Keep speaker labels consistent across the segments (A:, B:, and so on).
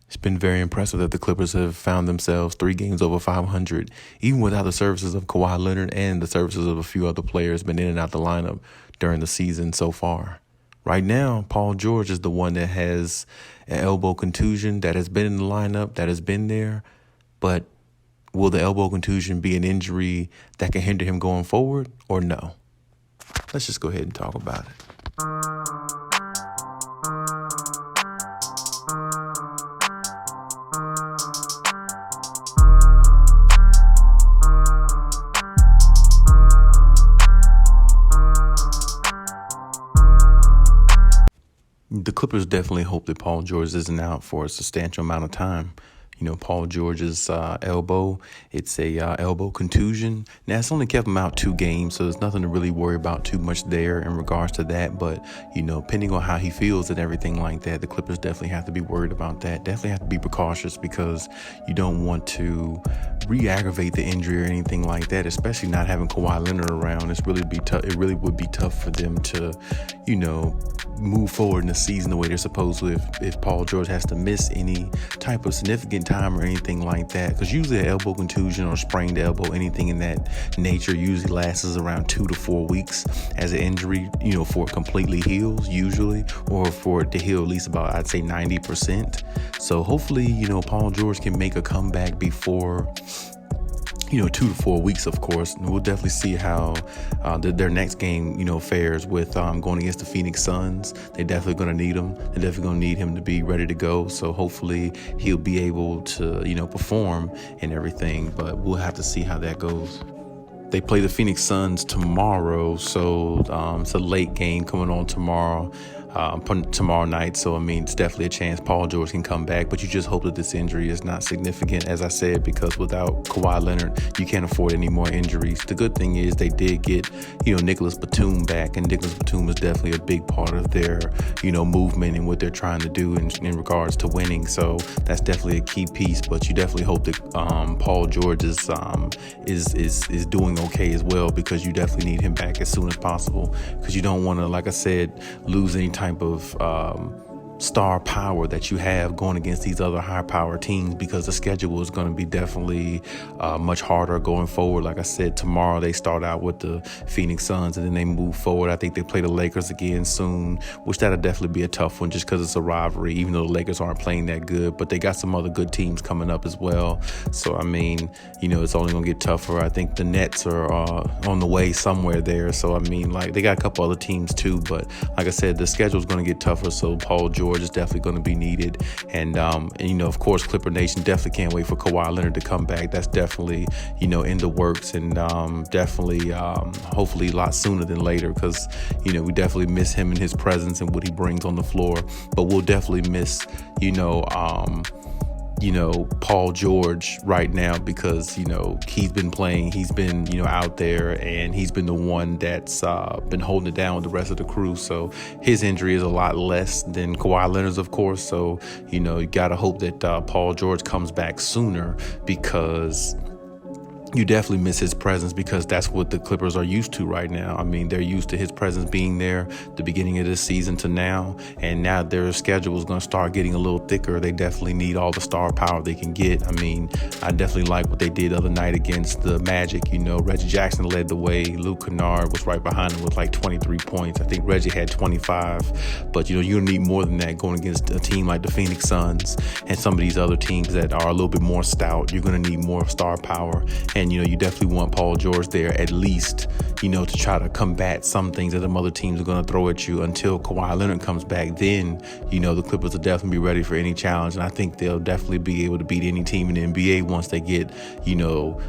A: It's been very impressive that the Clippers have found themselves 3 games over 500, even without the services of Kawhi Leonard and the services of a few other players been in and out the lineup during the season so far. Right now, Paul George is the one that has an elbow contusion that has been in the lineup, that has been there. But will the elbow contusion be an injury that can hinder him going forward or no? Let's just go ahead and talk about it. The Clippers definitely hope that Paul George isn't out for a substantial amount of time. You know, Paul George's elbow, it's a elbow contusion. Now, it's only kept him out 2 games, so there's nothing to really worry about too much there in regards to that. But, you know, depending on how he feels and everything like that, the Clippers definitely have to be worried about that. Definitely have to be precautious because you don't want to re-aggravate the injury or anything like that, especially not having Kawhi Leonard around. It really would be tough for them to, you know, move forward in the season the way they're supposed to if Paul George has to miss any type of significant time or anything like that, because usually an elbow contusion or sprained elbow, anything in that nature, usually lasts around 2 to 4 weeks as an injury, you know, for it completely heals usually, or for it to heal at least about, I'd say 90%. So hopefully, you know, Paul George can make a comeback before, you know, 2 to 4 weeks, of course. And we'll definitely see how their next game, you know, fares with going against the Phoenix Suns. They're definitely going to need him. They're definitely going to need him to be ready to go. So hopefully he'll be able to, you know, perform and everything. But we'll have to see how that goes. They play the Phoenix Suns tomorrow, so it's a late game coming on tomorrow night. So, I mean, it's definitely a chance Paul George can come back, but you just hope that this injury is not significant, as I said, because without Kawhi Leonard, you can't afford any more injuries. The good thing is they did get, you know, Nicholas Batum back, and Nicholas Batum is definitely a big part of their, you know, movement and what they're trying to do in regards to winning. So that's definitely a key piece, but you definitely hope that Paul George is doing okay as well, because you definitely need him back as soon as possible, because you don't want to, like I said, lose any type of star power that you have going against these other high power teams, because the schedule is going to be definitely much harder going forward. Like I said, tomorrow they start out with the Phoenix Suns and then they move forward. I think they play the Lakers again soon, which that'll definitely be a tough one just because it's a rivalry, even though the Lakers aren't playing that good, but they got some other good teams coming up as well. So, I mean, you know, it's only going to get tougher. I think the Nets are on the way somewhere there. So, I mean, like, they got a couple other teams too, but like I said, the schedule is going to get tougher. So Paul George is definitely going to be needed. And you know, of course, Clipper Nation definitely can't wait for Kawhi Leonard to come back. That's definitely, you know, in the works, and definitely hopefully a lot sooner than later, because, you know, we definitely miss him and his presence and what he brings on the floor. But we'll definitely miss, you know, Paul George right now, because, you know, he's been playing, he's been, you know, out there, and he's been the one that's been holding it down with the rest of the crew. So his injury is a lot less than Kawhi Leonard's, of course. So, you know, you got to hope that Paul George comes back sooner, because you definitely miss his presence, because that's what the Clippers are used to right now. I mean, they're used to his presence being there the beginning of this season to now, and now their schedule is going to start getting a little thicker. They definitely need all the star power they can get. I mean, I definitely like what they did the other night against the Magic. You know, Reggie Jackson led the way. Luke Kennard was right behind him with like 23 points. I think Reggie had 25, but, you know, you need more than that going against a team like the Phoenix Suns and some of these other teams that are a little bit more stout. You're going to need more star power. And, you know, you definitely want Paul George there at least, you know, to try to combat some things that the other teams are going to throw at you until Kawhi Leonard comes back. Then, you know, the Clippers will definitely be ready for any challenge. And I think they'll definitely be able to beat any team in the NBA once they get, you know,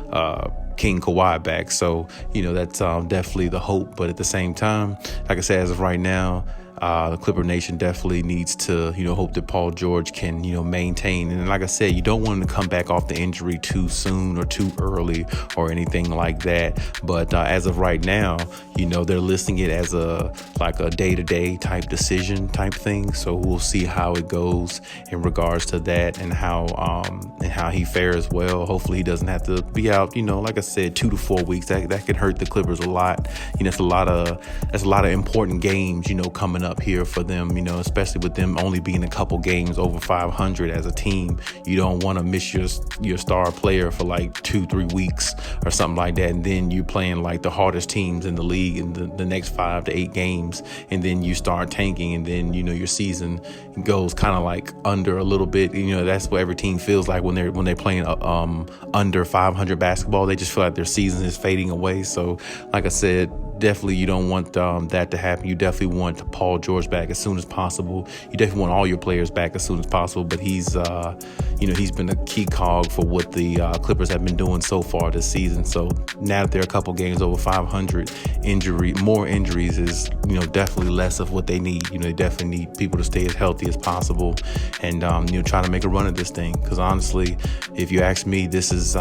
A: King Kawhi back. So, you know, that's definitely the hope. But at the same time, like I said, as of right now, the Clipper Nation definitely needs to, you know, hope that Paul George can, you know, maintain. And like I said, you don't want him to come back off the injury too soon or too early or anything like that. But as of right now, you know, they're listing it as a day-to-day type decision type thing. So we'll see how it goes in regards to that, and how he fares well. Hopefully he doesn't have to be out, you know, like I said, 2 to 4 weeks. That could hurt the Clippers a lot. You know, that's a lot of important games, you know, coming up up here for them, especially with them only being a couple games over 500 as a team. You don't want to miss your star player for like 2-3 weeks or something like that. And then you're playing like the hardest teams in the league in the next 5 to 8 games. And then you start tanking, and then, your season goes kind of like under a little bit. That's what every team feels like when they're playing under 500 basketball. They just feel like their season is fading away. So like I said, definitely you don't want that to happen. You definitely want Paul George back as soon as possible. You definitely want all your players back as soon as possible. But he's been a key cog for what the Clippers have been doing so far this season. So now that they're a couple games over 500, more injuries is definitely less of what they need. They definitely need people to stay as healthy as possible and try to make a run at this thing. Because honestly, if you ask me, this is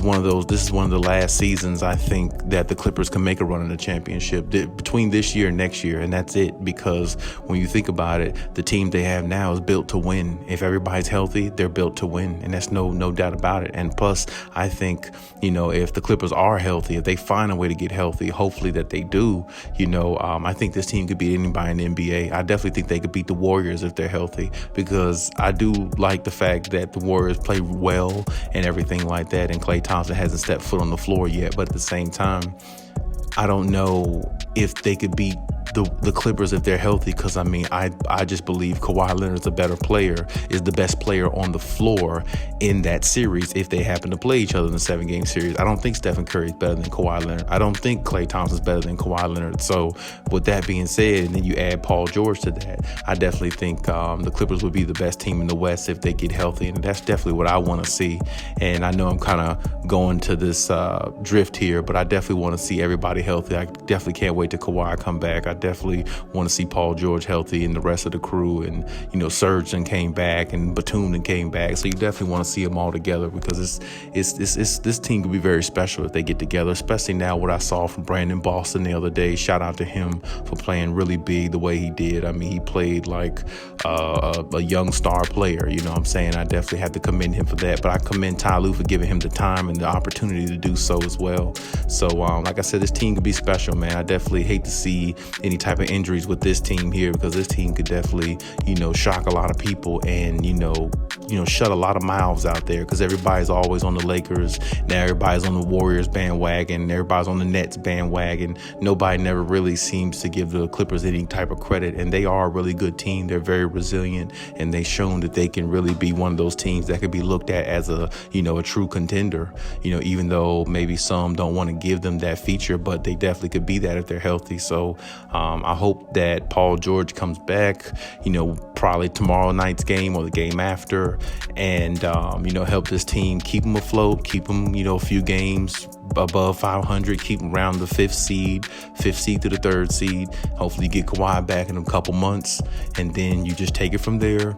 A: one of the last seasons I think that the Clippers can make a run in the championship between this year and next year, and that's it. Because when you think about it, the team they have now is built to win. If everybody's healthy, they're built to win, and that's no doubt about it. And plus, I think if the Clippers are healthy, if they find a way to get healthy, hopefully that they do, I think this team could beat anybody in the NBA. I definitely think they could beat the Warriors if they're healthy, because I do like the fact that the Warriors play well and everything like that, and Klay Thompson hasn't stepped foot on the floor yet. But at the same time, I don't know if they could beat the Clippers if they're healthy, because I just believe Kawhi Leonard is a better player, is the best player on the floor in that series if they happen to play each other in the 7-game series. I don't think Stephen Curry is better than Kawhi Leonard. I don't think Klay Thompson is better than Kawhi Leonard. So with that being said, and then you add Paul George to that, I definitely think the Clippers would be the best team in the West if they get healthy, and that's definitely what I want to see. And I know I'm kind of going to this drift here, but I definitely want to see everybody healthy. I definitely can't wait to Kawhi come back. I definitely want to see Paul George healthy and the rest of the crew. And, Serge then came back and Batum then came back. So you definitely want to see them all together, because this team could be very special if they get together, especially now what I saw from Brandon Boston the other day. Shout out to him for playing really big the way he did. He played like a young star player, what I'm saying? I definitely have to commend him for that. But I commend Ty Lue for giving him the time and the opportunity to do so as well. So like I said, this team could be special, man. I definitely hate to see any type of injuries with this team here, because this team could definitely, shock a lot of people and, shut a lot of mouths out there, because everybody's always on the Lakers. Now everybody's on the Warriors bandwagon. Everybody's on the Nets bandwagon. Nobody never really seems to give the Clippers any type of credit, and they are a really good team. They're very resilient, and they've shown that they can really be one of those teams that could be looked at as a true contender, even though maybe some don't want to give them that feature, but they definitely could be that if they're healthy. So I hope that Paul George comes back, probably tomorrow night's game or the game after, and, help this team, keep them afloat, keep them, a few games above 500, keep them around the fifth seed to the 3rd seed. Hopefully you get Kawhi back in a couple months, and then you just take it from there.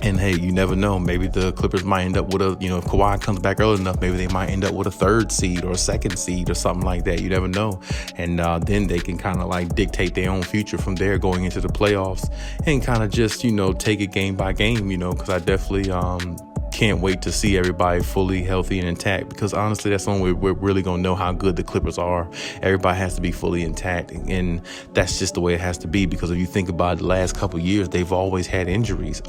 A: And hey, you never know. Maybe the Clippers might end up with if Kawhi comes back early enough, maybe they might end up with a 3rd seed or a 2nd seed or something like that. You never know. And then they can kind of like dictate their own future from there going into the playoffs, and kind of just, take it game by game, because I definitely can't wait to see everybody fully healthy and intact, because honestly, that's the only way we're really going to know how good the Clippers are. Everybody has to be fully intact, and that's just the way it has to be, because if you think about the last couple of years, they've always had injuries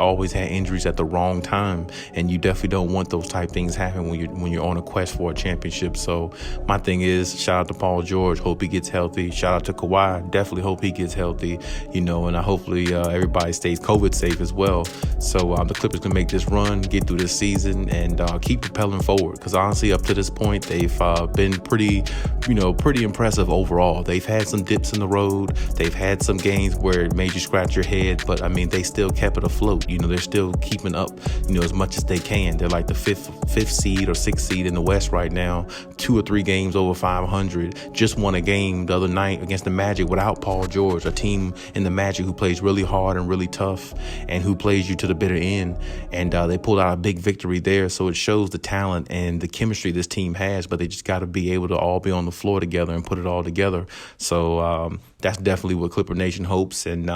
A: at the wrong time, and you definitely don't want those type things happen when you're on a quest for a championship. So my thing is, shout out to Paul George, hope he gets healthy. Shout out to Kawhi, definitely hope he gets healthy, and I hopefully everybody stays COVID safe as well. So the Clippers can make this run, get through this season, and keep propelling forward, because honestly up to this point they've been pretty impressive overall. They've had some dips in the road, they've had some games where it made you scratch your head, but they still kept it afloat. They're still keeping up as much as they can. They're like the fifth seed or 6th seed in the West right now, 2 or 3 games over 500, just won a game the other night against the Magic without Paul George, a team in the Magic who plays really hard and really tough and who plays you to the bitter end, and they pulled out a big victory there. So it shows the talent and the chemistry this team has, but they just got to be able to all be on the floor together and put it all together. So that's definitely what Clipper Nation hopes. And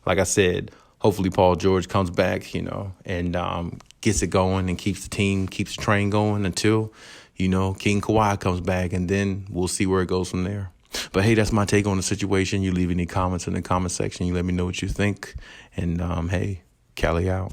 A: like I said, hopefully Paul George comes back, and gets it going and keeps the train going until, King Kawhi comes back, and then we'll see where it goes from there. But hey, that's my take on the situation. You leave any comments in the comment section. You let me know what you think. And hey, Cali out.